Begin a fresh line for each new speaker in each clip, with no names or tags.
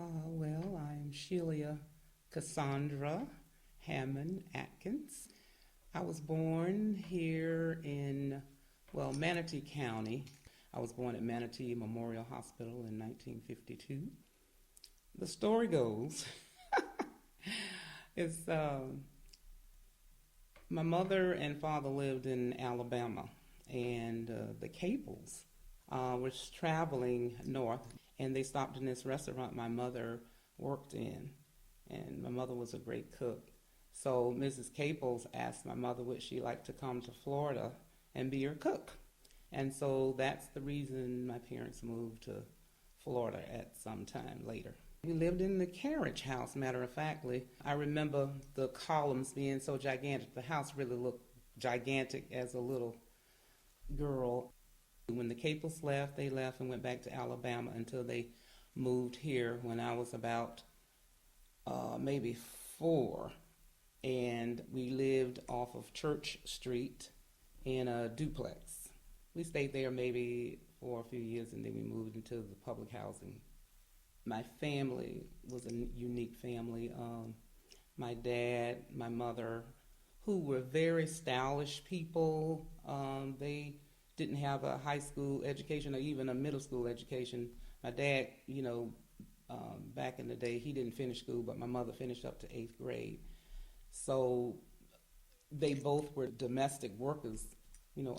Well, I'm Shelia Cassundra Hammond Atkins. I was born here in, Manatee County. I was born at Manatee Memorial Hospital in 1952. The story goes, is my mother and father lived in Alabama, and the Caples was traveling north, and they stopped in this restaurant my mother worked in, and my mother was a great cook. So Mrs. Caples asked my mother would she like to come to Florida and be her cook. And so that's the reason my parents moved to Florida at some time later. We lived in the carriage house, matter of factly. I remember the columns being so gigantic. The house really looked gigantic as a little girl. When the Caples left, they left and went back to Alabama until they moved here when I was about maybe 4. And we lived off of Church Street in a duplex. We stayed there maybe for a few years, and then we moved into the public housing. My family was a unique family. My dad, my mother, who were very stylish people. They didn't have a high school education or even a middle school education. My dad, back in the day, he didn't finish school, but my mother finished up to 8th grade. So they both were domestic workers,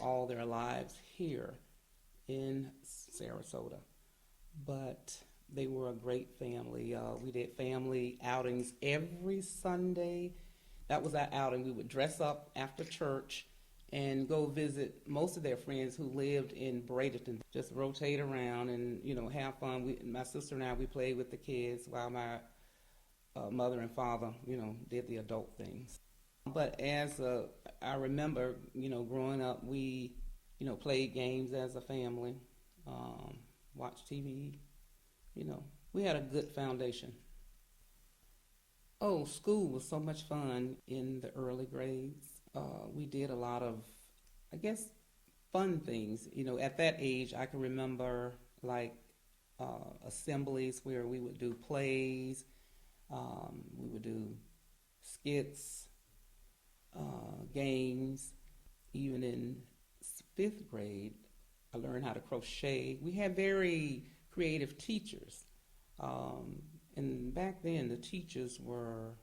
all their lives here in Sarasota. But they were a great family. We did family outings every Sunday. That was our outing. We would dress up after church and go visit most of their friends who lived in Bradenton. Just rotate around and, have fun. My sister and I, we played with the kids while my mother and father, did the adult things. But as I remember, growing up, we, played games as a family, watched TV, we had a good foundation. Oh, school was so much fun in the early grades. We did a lot of, fun things. At that age, I can remember assemblies where we would do plays, we would do skits, games. Even in 5th grade, I learned how to crochet. We had very creative teachers. And back then, the teachers were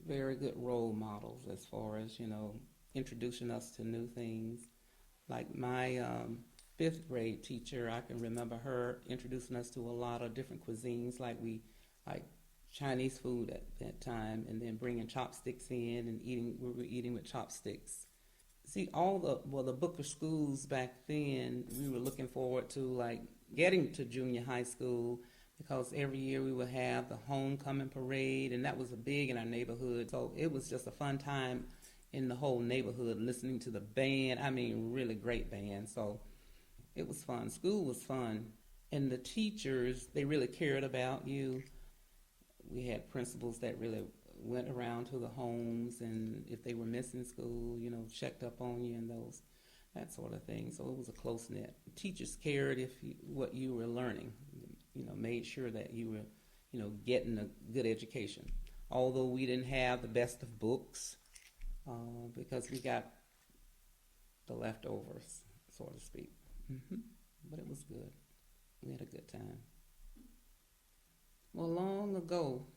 very good role models as far as, introducing us to new things. Like my 5th grade teacher, I can remember her introducing us to a lot of different cuisines, like Chinese food at that time, and then bringing chopsticks in and we were eating with chopsticks. See, the Booker schools back then, we were looking forward to getting to junior high school, because every year we would have the homecoming parade, and that was big in our neighborhood. So it was just a fun time in the whole neighborhood, listening to the band. Really great band. So it was fun. School was fun. And the teachers, they really cared about you. We had principals that really went around to the homes, and if they were missing school, checked up on you and that sort of thing. So it was a close knit. Teachers cared what you were learning, made sure that you were, getting a good education. Although we didn't have the best of books, because we got the leftovers, so to speak. But it was good. We had a good time. Well, long ago,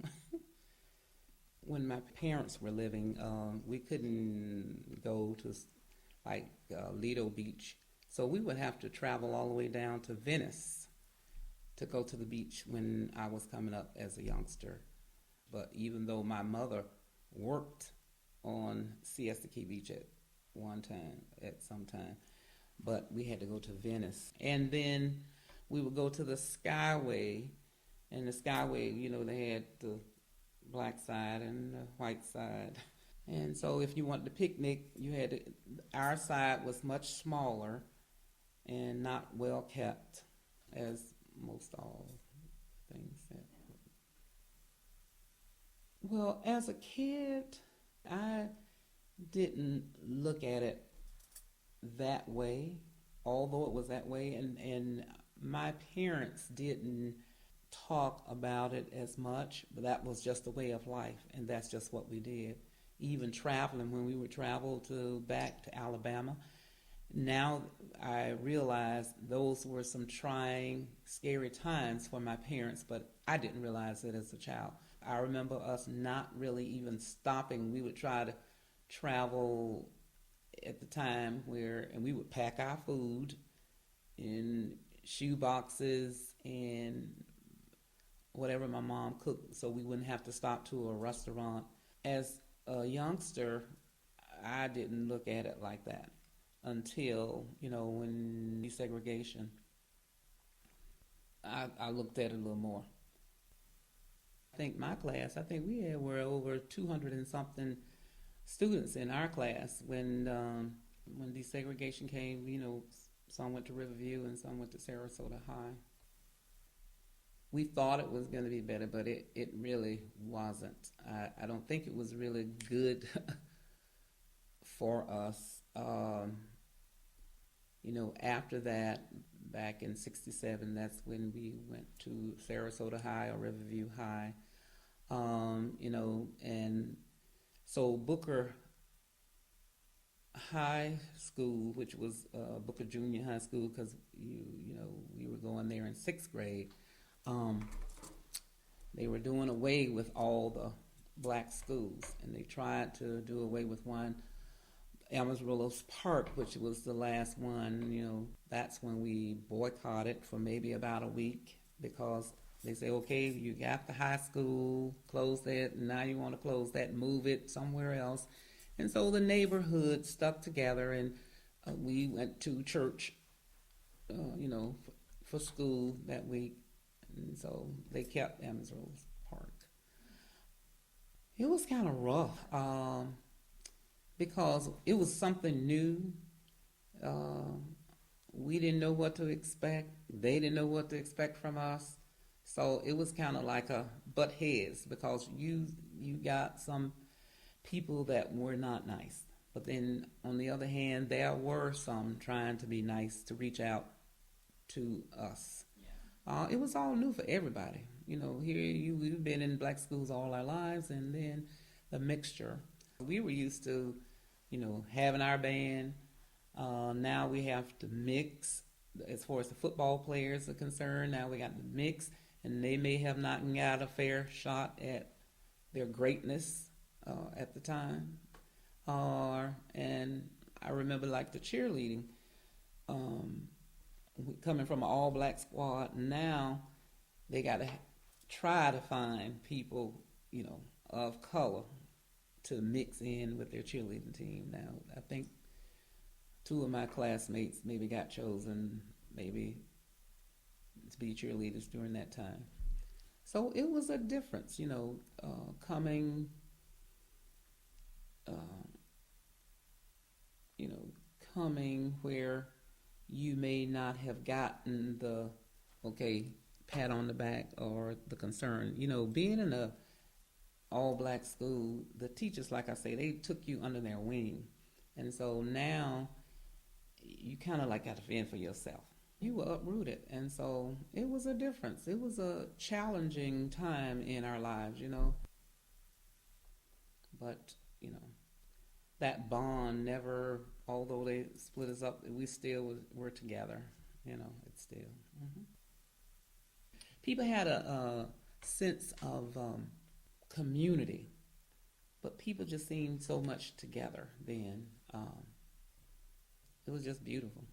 when my parents were living, we couldn't go to Lido Beach. So we would have to travel all the way down to Venice to go to the beach when I was coming up as a youngster. But even though my mother worked on Siesta Key Beach at some time, but we had to go to Venice. And then we would go to the Skyway, and the Skyway, they had the black side and the white side. And so if you wanted to picnic, our side was much smaller and not well kept, as most all things said. Well, as a kid, I didn't look at it that way, although it was that way, and my parents didn't talk about it as much, but that was just a way of life, and that's just what we did. Even traveling, when we would travel back to Alabama, now I realize those were some trying, scary times for my parents, but I didn't realize it as a child. I remember us not really even stopping. We would try to travel at the time and we would pack our food in shoe boxes and whatever my mom cooked, so we wouldn't have to stop to a restaurant. As a youngster, I didn't look at it like that until, when desegregation, I looked at it a little more. I think my class, were over 200 and something students in our class when desegregation came. Some went to Riverview and some went to Sarasota High. We thought it was going to be better, but it really wasn't. I don't think it was really good for us. After that, back in '67, that's when we went to Sarasota High or Riverview High. And so Booker High School, which was Booker Junior High School, because we were going there in 6th grade. They were doing away with all the black schools, and they tried to do away with one, Amarillo's Park, which was the last one. That's when we boycotted for maybe about a week, because they say, okay, you got the high school, close that, and now you want to close that, move it somewhere else. And so the neighborhood stuck together, and we went to church, for school that week. And so they kept Amarillo's Park. It was kind of rough because it was something new. We didn't know what to expect. They didn't know what to expect from us. So it was kind of like a butt heads, because you got some people that were not nice. But then on the other hand, there were some trying to be nice, to reach out to us. It was all new for everybody. We've been in black schools all our lives, and then the mixture. We were used to, having our band. Now we have to mix. As far as the football players are concerned, now we got to mix, and they may have not got a fair shot at their greatness at the time. And I remember like the cheerleading. Coming from an all-black squad, now they got to try to find people, of color to mix in with their cheerleading team. Now, I think 2 of my classmates maybe got chosen maybe to be cheerleaders during that time. So it was a difference, coming where you may not have gotten the, pat on the back or the concern. Being in a all-black school, the teachers, like I say, they took you under their wing. And so now you kind of like got to fend for yourself. You were uprooted. And so it was a difference. It was a challenging time in our lives, But, that bond never, although they split us up, we still were together. It's still. Mm-hmm. People had a sense of community, but people just seemed so much together then. It was just beautiful.